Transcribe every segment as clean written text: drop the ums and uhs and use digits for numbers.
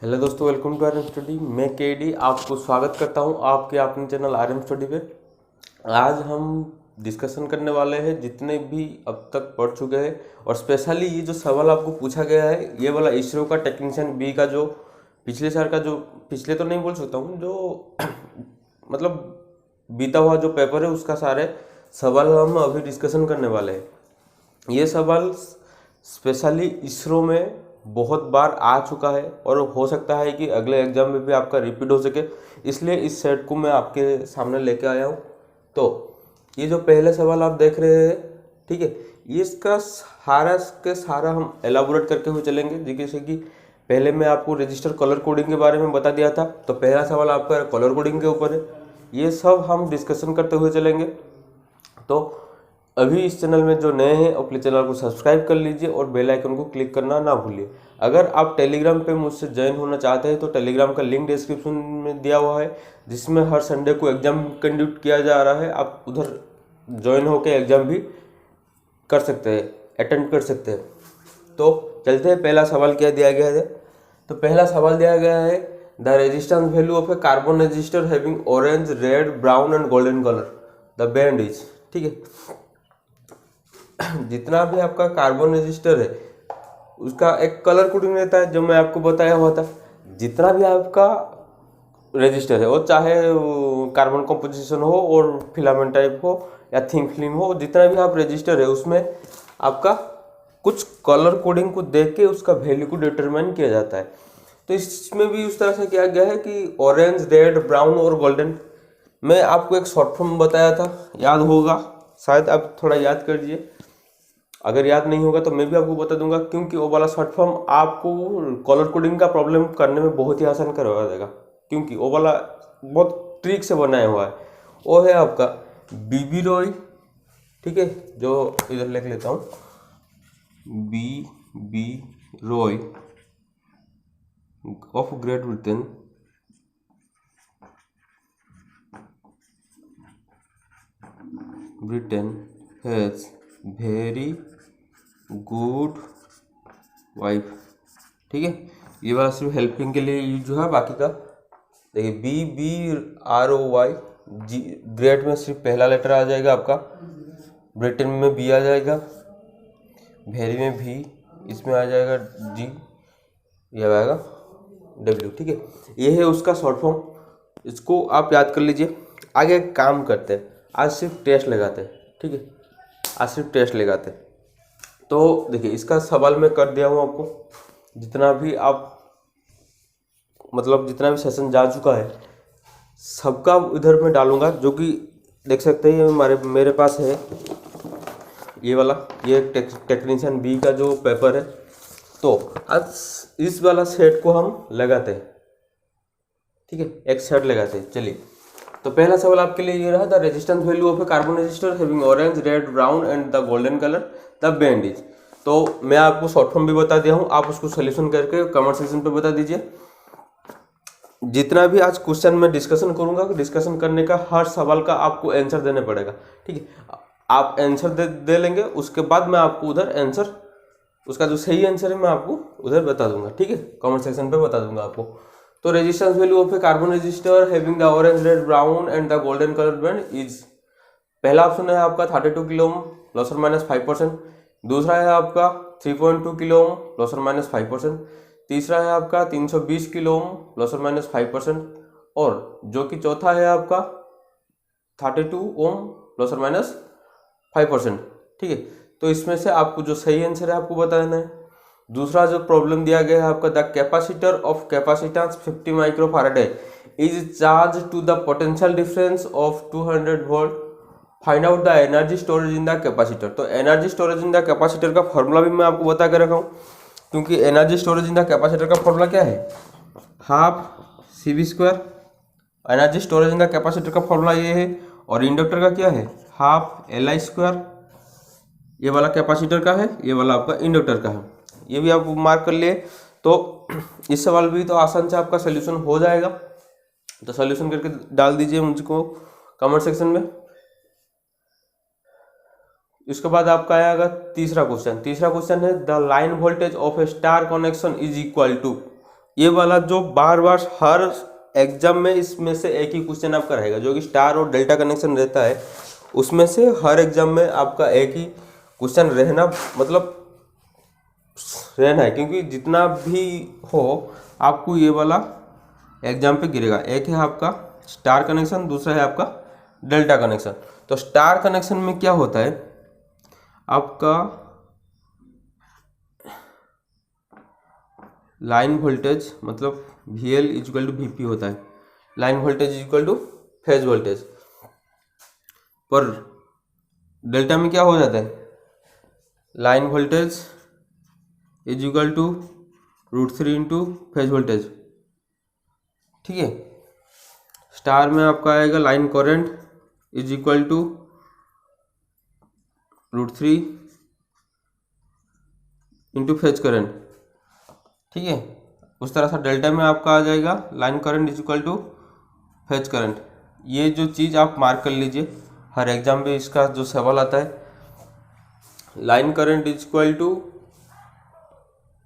Hello दोस्तों, welcome to RM study. मैं KD आपको स्वागत करता हूं आपके अपने चैनल आरएम स्टडी पे। आज हम डिस्कशन करने वाले हैं जितने भी अब तक पढ़ चुके हैं, और स्पेशली ये जो सवाल आपको पूछा गया है ये वाला इसरो का टेक्नीशियन बी का जो पिछले साल का जो पिछले तो नहीं बोल सकता हूँ, जो मतलब बीता हुआ जो पेपर है उसका सारे सवाल हम अभी डिस्कशन करने वाले हैं। ये सवाल स्पेशली इसरो में बहुत बार आ चुका है और हो सकता है कि अगले एग्जाम में भी आपका रिपीट हो सके, इसलिए इस सेट को मैं आपके सामने लेके आया हूँ। तो ये जो पहले सवाल आप देख रहे हैं, ठीक है, ये इसका सारा के सारा हम एलाबोरेट करके हुए चलेंगे। जैसे कि पहले मैं आपको रजिस्टर कलर कोडिंग के बारे में बता दिया था, तो पहला सवाल आपका कलर कोडिंग के ऊपर है। ये सब हम डिस्कशन करते हुए चलेंगे। तो अभी इस चैनल में जो नए हैं अपने चैनल को सब्सक्राइब कर लीजिए और बेल आइकन को क्लिक करना ना भूलिए। अगर आप टेलीग्राम पे मुझसे ज्वाइन होना चाहते हैं तो टेलीग्राम का लिंक डिस्क्रिप्शन में दिया हुआ है, जिसमें हर संडे को एग्जाम कंडक्ट किया जा रहा है। आप उधर ज्वाइन होकर एग्जाम भी कर सकते हैं, अटेंड कर सकते हैं। तो चलते हैं, पहला सवाल क्या दिया गया है। तो पहला सवाल दिया गया है, the resistance value of A carbon register having orange, red, brown and golden colour, the band is. ठीक है, जितना भी आपका कार्बन रजिस्टर है उसका एक कलर कोडिंग रहता है, जो मैं आपको बताया हुआ था। जितना भी आपका रजिस्टर है वो चाहे कार्बन कंपोजिशन हो और फिलामेंट टाइप हो या थिन फिल्म हो, जितना भी आप रजिस्टर है उसमें आपका कुछ कलर कोडिंग को देख के उसका वैल्यू को डिटरमाइन किया जाता है। तो इसमें भी उस तरह से किया गया है कि ऑरेंज, रेड, ब्राउन और गोल्डन। मैं आपको एक शॉर्ट फॉर्म बताया था, याद होगा शायद, आप थोड़ा याद कर दीजिए। अगर याद नहीं होगा तो मैं भी आपको बता दूंगा, क्योंकि वो वाला शॉर्ट फॉर्म आपको कलर कोडिंग का प्रॉब्लम करने में बहुत ही आसान करवा देगा, क्योंकि वो वाला बहुत ट्रिक से बनाया हुआ है। वो है आपका बीबी रॉय, ठीक है, जो इधर लिख लेता हूँ, B Roy of Great Britain, has very good wife. ठीक है, ये वाला सिर्फ हेल्पिंग के लिए यूज हुआ, बाकी का देखिए BBROY, जी ग्रेट में सिर्फ पहला लेटर आ जाएगा आपका, ब्रिटेन में बी आ जाएगा, वेरी में भी, इसमें आ जाएगा जी, ये आएगा W। ठीक है, ये है उसका शॉर्ट फॉर्म, इसको आप याद कर लीजिए। आगे काम करते हैं, आज सिर्फ टेस्ट लगाते हैं। ठीक है, आज सिर्फ टेस्ट लगाते हैं। तो देखिए, इसका सवाल मैं कर दिया हूँ आपको, जितना भी आप मतलब जितना भी सेशन जा चुका है सबका इधर मैं डालूंगा, जो कि देख सकते हैं मेरे पास है ये वाला, ये टेक्नीशियन बी का जो पेपर है। तो आज इस वाला सेट को हम लगाते हैं। ठीक है, एक सेट लगाते हैं। चलिए, तो पहला सवाल आपके लिए ये रहा, the resistance value of A carbon register having orange, red, brown and the golden colour, the band is. तो मैं आपको शॉर्ट फॉर्म भी बता दिया हूँ, आप उसको सोल्यूशन करके कमेंट सेक्शन पे बता दीजिए। जितना भी आज क्वेश्चन में डिस्कशन करूंगा, डिस्कशन करने का हर सवाल का आपको आंसर देना पड़ेगा। ठीक है, आप आंसर दे लेंगे, उसके बाद मैं आपको उधर आंसर, उसका जो सही आंसर है मैं आपको उधर बता दूंगा। ठीक है, कमेंट सेक्शन पे बता दूंगा आपको। तो resistance value of A carbon register having the orange, red, brown and the golden colour band is, पहला ऑप्शन है आपका 32 किलो ओम प्लस और माइनस 5%, दूसरा है आपका 3.2 किलो ओम प्लस और माइनस 5%, तीसरा है आपका 320 किलो ओम प्लस और माइनस 5%, और जो कि चौथा है आपका 32 ओम प्लस और माइनस 5%। ठीक है, तो इसमें से आपको जो सही आंसर है आपको बताना है। दूसरा जो प्रॉब्लम दिया गया है आपका, the capacitor of capacitance 50 microfarad is charge to the potential difference of 200 volt, find out the energy storage in the capacitor. तो energy storage in the capacitor का फॉर्मूला भी मैं आपको बता के रखा हूँ, क्योंकि energy storage in the capacitor का फॉर्मूला क्या है, half CV²। Energy storage in the capacitor का फॉर्मूला ये है, और इंडक्टर का क्या है, हाफ LI²। ये वाला कैपेसिटर का है, ये वाला आपका इंडक्टर का है, ये भी आप मार्क कर लिए। तो इस सवाल भी तो आसान से आपका सोल्यूशन हो जाएगा। तो सोल्यूशन करके डाल दीजिए मुझको कमेंट सेक्शन में। इसके बाद आपका आएगा तीसरा क्वेश्चन है, the line voltage of a star connection is equal to, ये वाला जो बार बार हर एग्जाम में इसमें से एक ही क्वेश्चन आपका रहेगा, जो कि स्टार और डेल्टा कनेक्शन रहता है, उसमें से हर एग्जाम में आपका एक ही क्वेश्चन रहना मतलब रहना है, क्योंकि जितना भी हो आपको ये वाला एग्जाम पे गिरेगा। एक है आपका स्टार कनेक्शन, दूसरा है आपका डेल्टा कनेक्शन। तो स्टार कनेक्शन में क्या होता है, आपका लाइन वोल्टेज मतलब VL इक्वल टू VP होता है, line voltage equal to phase voltage. पर डेल्टा में क्या हो जाता है, line voltage is equal to √3 into phase voltage, ठीक है। स्टार में आपका आएगा line current is equal to √3 into phase current, ठीक है। उस तरह से डेल्टा में आपका आ जाएगा line current is equal to phase current. ये जो चीज़ आप मार्क कर लीजिए, हर एग्जाम में इसका जो सवाल आता है, line current is equal to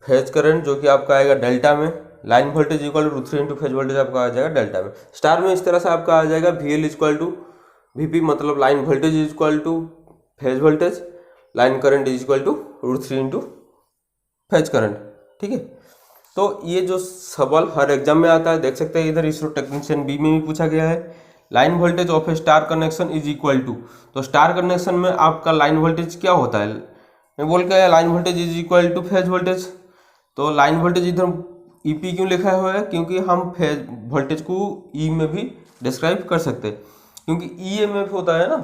phase current, जो कि आपका आएगा डेल्टा में, line voltage equal to √3 into phase voltage आपका आ जाएगा डेल्टा में। स्टार में इस तरह से आपका आ जाएगा VL इक्वल टू VP, मतलब line voltage is equal to phase voltage, line current is equal to √3 into phase current, ठीक है। तो ये जो सवाल हर एग्जाम में आता है, देख सकते हैं इधर इसरो टेक्नीशियन बी में भी पूछा गया है, line voltage of a star connection is equal to. तो स्टार कनेक्शन में आपका लाइन वोल्टेज क्या होता है, मैं बोल के line voltage is equal to phase voltage. तो लाइन वोल्टेज इधर EP क्यों लिखा हुआ है, क्योंकि हम फेज वोल्टेज को E में भी डिस्क्राइब कर सकते हैं, क्योंकि EMF होता है ना।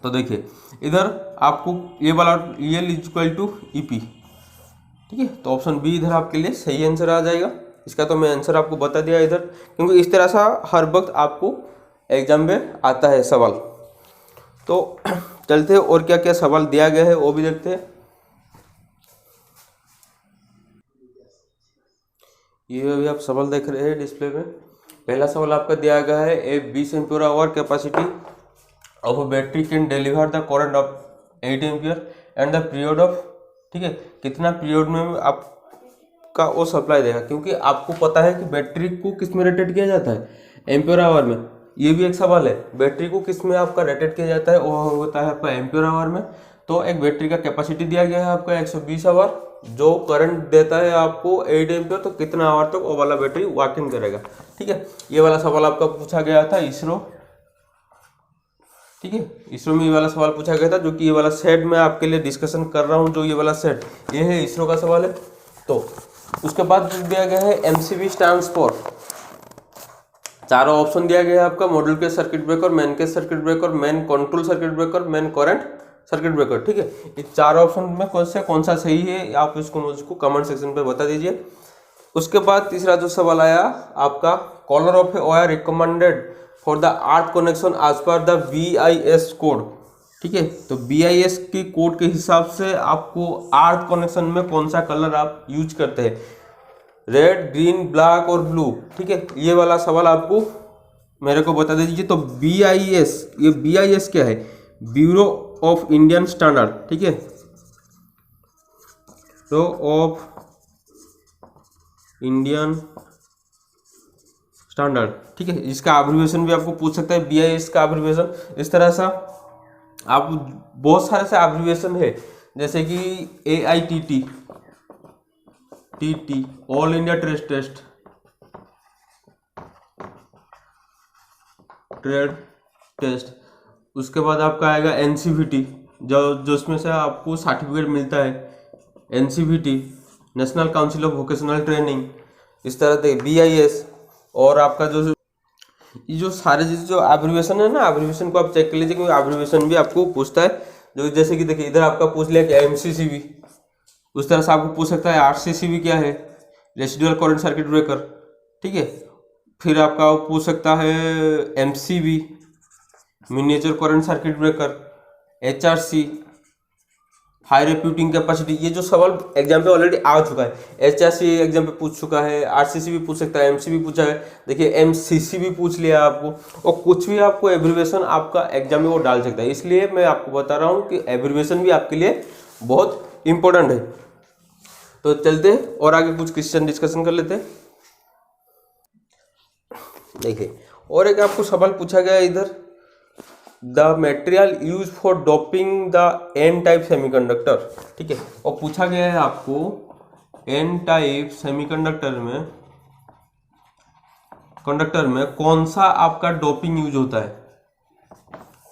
तो देखिए इधर आपको ये वाला EL इक्वल टू EP, ठीक है। तो ऑप्शन बी इधर आपके लिए सही आंसर आ जाएगा। इसका तो मैं आंसर आपको बता दिया इधर, क्योंकि इस तरह सा हर वक्त आपको एग्जाम में आता है सवाल। तो चलते हैं और क्या क्या सवाल दिया गया है वो भी देखते हैं। ये अभी आप सवाल देख रहे हैं डिस्प्ले में। पहला सवाल आपका दिया गया है, ए 20 ampere hour capacity of a battery can deliver the current of 8 ampere and the period of, ठीक है, कितना पीरियड में आपका वो सप्लाई देगा, क्योंकि आपको पता है कि बैटरी को किस में रेटेड किया जाता है, एम्पियर आवर में। ये भी एक सवाल है, बैटरी को किस में आपका रेटेड किया जाता है, वो होता है आपका एम्पियर आवर में। तो एक बैटरी का कैपेसिटी दिया गया है आपका 120 आवर, जो करंट देता है आपको 8 एम्पियर, तो कितना आवर तक वो वाला बैटरी वर्किंग करेगा, ठीक है। ये वाला सवाल आपका पूछा गया था इसरो, ठीक है, इसरो में ये वाला सवाल पूछा गया था, जो कि ये वाला सेट मैं आपके लिए डिस्कशन कर रहा हूँ, जो ये वाला सेट ये है इसरो का सवाल है। तो उसके बाद दिया गया है MCB स्टैंड्स फॉर, चारों ऑप्शन दिया गया है आपका, मॉड्यूल के सर्किट ब्रेकर, मैन के circuit breaker, man control circuit breaker, man current circuit breaker, ठीक है। इस चार ऑप्शन में कौन सा सही है आप इसको मुझको कमेंट सेक्शन पे बता दीजिए। उसके बाद तीसरा जो सवाल आया आपका, colour of a wire recommended for the earth connection as per the BIS code, ठीक है। तो BIS की कोड के हिसाब से आपको अर्थ कनेक्शन में कौन सा कलर आप यूज करते हैं, रेड, ग्रीन, ब्लैक और ब्लू, ठीक है। ये वाला सवाल आपको मेरे को बता दीजिए। तो BIS, ये BIS क्या है, ब्यूरो ऑफ इंडियन स्टैंडर्ड, ठीक है, ब्यूरो ऑफ इंडियन स्टैंडर्ड, ठीक है। इसका एब्रिविएशन भी आपको पूछ सकता है, BIS का एब्रिविएशन। इस तरह सा आप बहुत सारे से एब्रिविएशन है, जैसे कि AITT, TT, all India trade test. उसके बाद आपका आएगा NCVT, जो इसमें से आपको सर्टिफिकेट मिलता है, NCVT, national council of vocational training. इस तरह से BIS और आपका ये जो सारे जो एब्रिविएशन है ना, एब्रिविएशन को आप चेक कर लीजिए, क्योंकि एब्रिविएशन भी आपको पूछता है। जो जैसे कि देखिए इधर आपका पूछ लिया कि MCCB, उस तरह से आपको पूछ सकता है RCCB क्या है, रेसिडुअल करंट सर्किट ब्रेकर, ठीक है। फिर आपका पूछ सकता है MCB, miniature current circuit breaker, HRC, high rupturing capacity. ये जो सवाल एग्जाम पे ऑलरेडी आ चुका है, HRC एग्जाम पे पूछ चुका है, RCC भी पूछ सकता है, MC भी पूछा है, देखिए MCC भी पूछ लिया आपको, और कुछ भी आपको एब्रिविएशन आपका एग्जाम में वो डाल सकता है। इसलिए मैं आपको बता रहा हूँ कि एब्रिविएशन भी आपके लिए बहुत इंपॉर्टेंट है। तो चलते हैं और आगे कुछ क्वेश्चन डिस्कशन कर लेते हैं। देखिए और एक आपको सवाल पूछा गया है इधर, the material use for doping the n type semiconductor, ठीक है। और पूछा गया है आपको एन टाइप सेमीकंडक्टर में कौन सा आपका डोपिंग यूज होता है,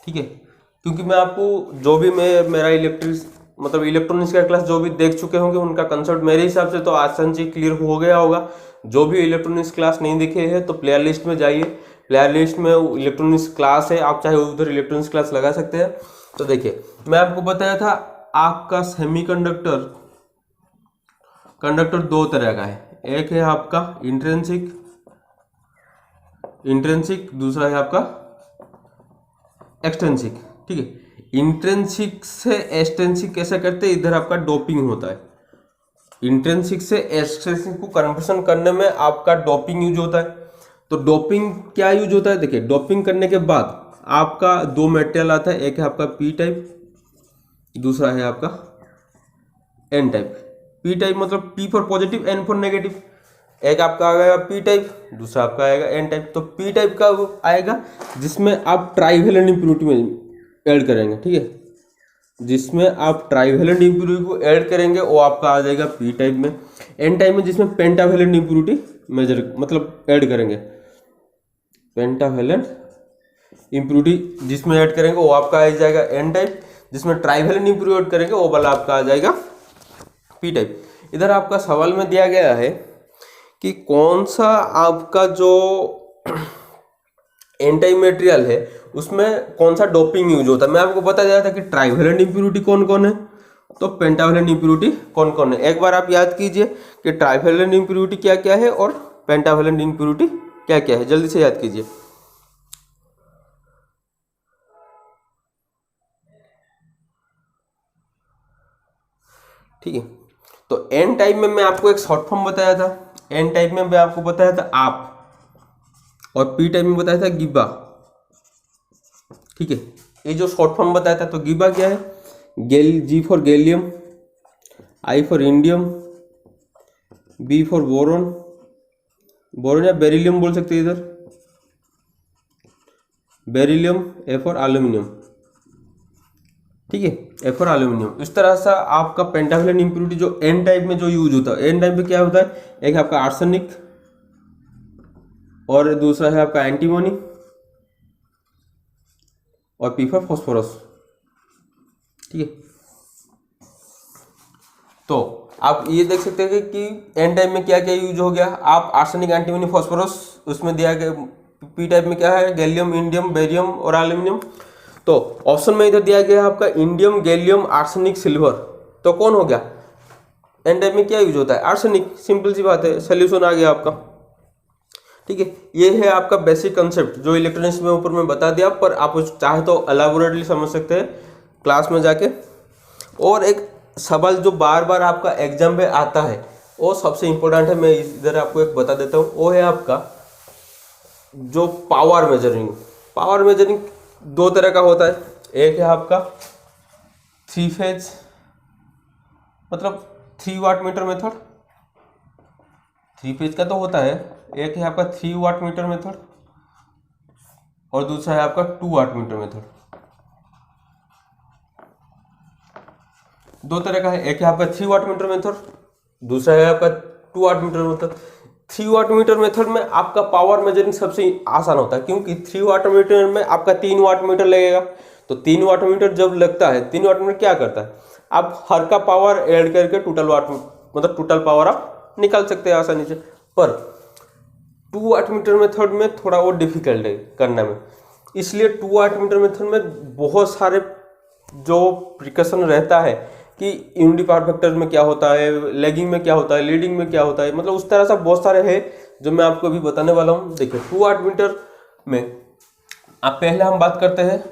ठीक है। क्योंकि मैं आपको जो भी मेरा इलेक्ट्रॉनिक्स का क्लास जो भी देख चुके होंगे उनका कंसेप्ट मेरे हिसाब से तो आसान से क्लियर हो गया होगा। जो भी इलेक्ट्रॉनिक्स क्लास नहीं देखे हैं तो प्लेयर लिस्ट में जाइए, प्लेयर लिस्ट में इलेक्ट्रॉनिक्स क्लास है, आप चाहे उधर इलेक्ट्रॉनिक्स क्लास लगा सकते हैं। तो देखिए मैं आपको बताया था आपका कंडक्टर दो तरह का है, एक है आपका इंट्रिंसिक, दूसरा है आपका एक्सट्रिंसिक, ठीक है। इंट्रिंसिक से एक्सट्रिंसिक कैसे करते हैं, इधर आपका डोपिंग होता है। इंट्रिंसिक से एक्सट्रिंसिक को कन्वर्शन करने में आपका डोपिंग यूज होता है। तो डोपिंग क्या यूज होता है, देखिए डोपिंग करने के बाद आपका दो मटेरियल आता है, एक है आपका पी टाइप, दूसरा है आपका एन टाइप। पी टाइप मतलब p for positive, n for negative. एक आपका आएगा पी टाइप, दूसरा आपका आएगा एन टाइप। तो पी टाइप का आएगा जिसमें आप ट्राइवेलेंट इम्प्योरिटी में ऐड करेंगे, ठीक है। जिसमें आप ट्राइवेलेंट इम्प्योरिटी को ऐड करेंगे वो आपका आ जाएगा पी टाइप में। एन टाइप में जिसमें पेंटावेलेंट इम्प्योरिटी ऐड करेंगे, पेंटावेलेंट इम्प्योरिटी जिसमें ऐड करेंगे वो आपका आ जाएगा एन टाइप। जिसमें ट्राइवेलेंट इम्प्योरिटी ऐड करेंगे वो वाला आपका आ जाएगा पी टाइप। इधर आपका सवाल में दिया गया है कि कौन सा आपका जो एन टाइप मटेरियल है उसमें कौन सा डोपिंग यूज होता है। मैं आपको बता दिया था कि ट्राइवेलेंट इम्प्योरिटी कौन कौन है, तो पेंटावेलेंट इम्प्योरिटी कौन कौन है। एक बार आप याद कीजिए कि ट्राइवेलेंट इम्प्योरिटी क्या क्या है और पेंटावेलेंट इम्प्योरिटी क्या क्या है, जल्दी से याद कीजिए। ठीक है, तो एन टाइप में मैं आपको एक शॉर्ट फॉर्म बताया था, एन टाइप में मैं आपको बताया था आप, और पी टाइप में बताया था गिबा, ठीक है। ये जो शॉर्ट फॉर्म बताया था, तो गिबा क्या है, G for gallium, I for indium, B for boron या बेरिलियम बोल सकते हैं इधर, बेरिलियम, ए फॉर एल्यूमिनियम, ठीक है, ए फॉर एल्यूमिनियम। इस तरह से आपका पेंटावेलेंट इम्प्योरिटी जो एन टाइप में जो यूज होता है, एन टाइप में क्या होता है, एक आपका आर्सेनिक और दूसरा है आपका एंटीमोनी और पी फॉर फॉस्फोरस, ठीक है। तो आप ये देख सकते हैं कि एन टाइप में क्या क्या यूज हो गया। आप आर्सेनिक, एंटीमोनी, फॉस्फोरस, उसमें दिया गया पी टाइप में क्या है, गैलियम, इंडियम, बेरियम और एल्यूमिनियम। तो ऑप्शन में इधर दिया गया आपका इंडियम, गैलियम, आर्सेनिक, सिल्वर। तो कौन हो गया, एन टाइप में क्या यूज होता है, आर्सेनिक। सिंपल सी बात है, सोल्यूशन आ गया आपका, ठीक है। ये है आपका बेसिक कंसेप्ट जो इलेक्ट्रॉनिक्स में ऊपर में बता दिया, पर आप चाहे तो एलाबोरेटली समझ सकते हैं क्लास में जाके। और एक सवाल जो बार बार आपका एग्जाम में आता है वो सबसे इंपॉर्टेंट है, मैं इधर आपको एक बता देता हूँ, वो है आपका जो पावर मेजरिंग दो तरह का होता है। एक है आपका 3 फेज मतलब 3 वाट मीटर मेथड, 3 फेज का तो होता है। एक है आपका 3 वाट मीटर मेथड और दूसरा है आपका 2 वाट मीटर मेथड। दो तरह का है, एक है आपका 3 वाट मीटर मेथड, दूसरा है आपका 2 watt meter method. 3 watt meter method में आपका पावर मेजरिंग सबसे आसान होता है, क्योंकि 3 वाट मीटर में आपका 3 वाट मीटर लगेगा। तो 3 वाट मीटर जब लगता है, 3 वाट मीटर क्या करता है, आप हर का पावर ऐड करके टोटल पावर आप निकाल सकते हैं आसानी से। पर 2 वाट मीटर मेथड में थोड़ा वो डिफिकल्ट है करने में, इसलिए 2 वाट मीटर मेथड में बहुत सारे जो प्रिकॉशन रहता है कि यूनिटी पावर फैक्टर में क्या होता है, लैगिंग में क्या होता है, लीडिंग में क्या होता है, मतलब उस तरह से बहुत सारे हैं जो मैं आपको अभी बताने वाला हूँ। देखिए 2 वाट मीटर में अब पहले हम बात करते हैं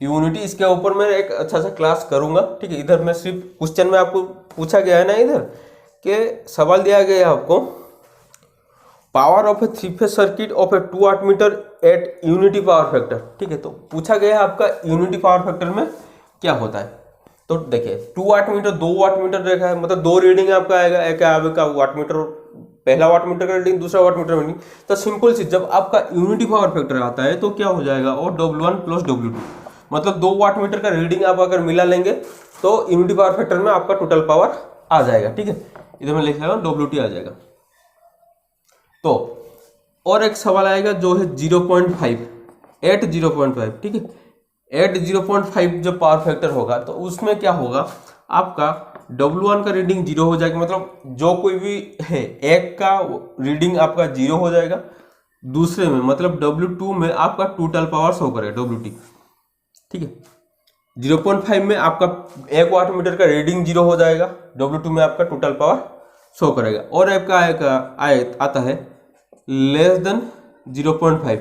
यूनिटी। इसके ऊपर मैं एक अच्छा सा क्लास करूंगा, ठीक है। इधर मैं सिर्फ क्वेश्चन में आपको पूछा गया है ना, इधर के सवाल दिया गया है आपको, power of a 3 phase circuit of a 2 watt meter at unity power factor, ठीक है। तो पूछा गया है आपका यूनिटी पावर फैक्टर में क्या होता है। तो देखिए 2 वाट मीटर 2 वाट मीटर देखा है, मतलब 2 रीडिंग आपका आएगा, एक आपका वाट मीटर, पहला वाट मीटर का रीडिंग, दूसरा वाट मीटर रीडिंग। तो सिंपल सी, जब आपका यूनिटी पावर फैक्टर आता है तो क्या हो जाएगा, और W1 प्लस W2, मतलब 2 वाट मीटर का रीडिंग आप अगर मिला लेंगे तो यूनिटी पावर फैक्टर में आपका टोटल पावर आ जाएगा। ठीक है, इधर मैं लिख रहा हूँ WT आ जाएगा। तो और एक सवाल आएगा जो है 0.5 एट 0.5। ठीक है, एट 0.5 जब पावर फैक्टर होगा तो उसमें क्या होगा, आपका W1 का रीडिंग 0 हो जाएगा, मतलब जो कोई भी है एक का रीडिंग आपका 0 हो जाएगा, दूसरे में मतलब W2 में आपका टोटल पावर शो करेगा WT। ठीक है, 0.5 में आपका 1 वाट मीटर का रीडिंग 0 हो जाएगा, W2 में आपका टोटल पावर शो करेगा। और आपका आता है लेस देन 0.5।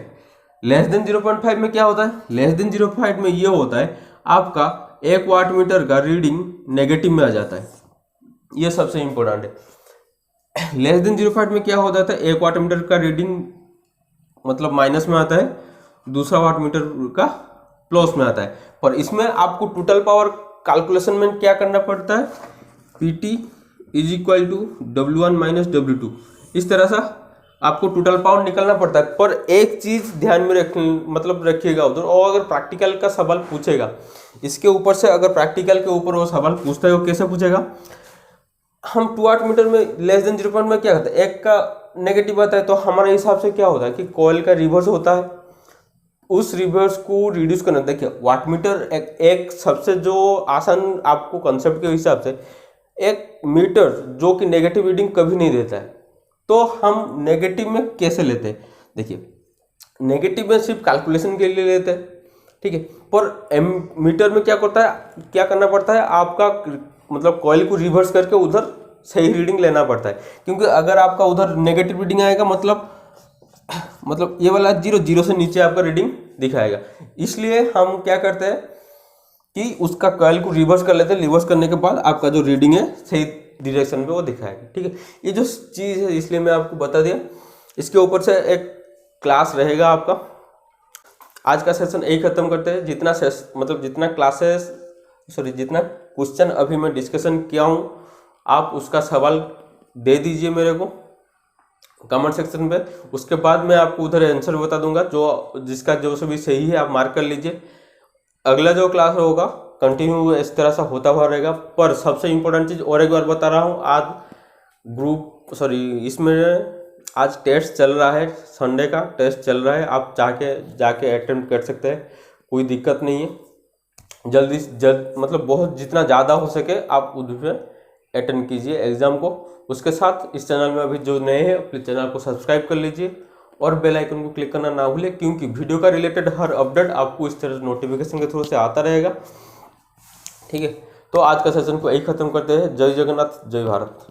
लेस देन 0.5 में क्या होता है, लेस देन 0.5 में ये होता है आपका 1 वाट मीटर का रीडिंग नेगेटिव में आ जाता है, ये सबसे इंपॉर्टेंट है। लेस देन 0.5 में क्या हो जाता है, 1 वाट मीटर का रीडिंग मतलब माइनस में आता है, दूसरा वाट मीटर का प्लस में आता है। पर इसमें आपको टोटल पावर कैलकुलेशन में क्या करना पड़ता है, PT is equal to W1 minus W2, इस तरह से आपको टोटल पावर निकलना पड़ता है। पर एक चीज ध्यान में रखिएगा उधर, और अगर प्रैक्टिकल का सवाल पूछेगा इसके ऊपर से, अगर प्रैक्टिकल के ऊपर वो सवाल पूछता है वो कैसे पूछेगा, हम 2 वाट मीटर में लेस देन 0.5 में क्या करते हैं, एक का नेगेटिव आता है, तो हमारे हिसाब से क्या होता है कि कॉइल का रिवर्स होता है, उस रिवर्स को रिड्यूस करना। देखिए वाट मीटर एक सबसे जो आसान आपको कंसेप्ट के हिसाब से, एक मीटर जो कि नेगेटिव रीडिंग कभी नहीं देता है, तो हम नेगेटिव में कैसे लेते हैं, देखिए नेगेटिव में सिर्फ कैलकुलेशन के लिए लेते हैं। ठीक है, पर मीटर में क्या करना पड़ता है, आपका मतलब कॉइल को रिवर्स करके उधर सही रीडिंग लेना पड़ता है, क्योंकि अगर आपका उधर नेगेटिव रीडिंग आएगा मतलब ये वाला 0 से नीचे आपका रीडिंग दिखाएगा। इसलिए हम क्या करते हैं कि उसका कॉइल को रिवर्स कर लेते हैं, रिवर्स करने के बाद आपका जो रीडिंग है सही डायरेक्शन में वो दिखाएगा। ठीक है, ये जो चीज़ है इसलिए मैं आपको बता दिया। इसके ऊपर से एक क्लास रहेगा आपका। आज का सेशन यही खत्म करते हैं। जितना क्वेश्चन अभी मैं डिस्कशन किया हूँ, आप उसका सवाल दे दीजिए मेरे को कमेंट सेक्शन में। उसके बाद मैं आपको उधर आंसर बता दूंगा, जिसका जो भी सही है आप मार्क कर लीजिए। अगला जो क्लास होगा कंटिन्यू इस तरह से होता हुआ रहेगा। पर सबसे इम्पोर्टेंट चीज़ और एक बार बता रहा हूँ, इसमें आज टेस्ट चल रहा है, संडे का टेस्ट चल रहा है, आप जाके अटेम्प्ट कर सकते हैं, कोई दिक्कत नहीं है। जल्द मतलब बहुत जितना ज़्यादा हो सके आप उधर अटेंड कीजिए एग्ज़ाम को। उसके साथ इस चैनल में अभी जो नए हैं अपने चैनल को सब्सक्राइब कर लीजिए और बेल आइकन को क्लिक करना ना भूलें, क्योंकि वीडियो का रिलेटेड हर अपडेट आपको इस तरह नोटिफिकेशन के थ्रू से आता रहेगा। ठीक है, तो आज का सेशन को यही खत्म करते हैं। जय जगन्नाथ, जय भारत।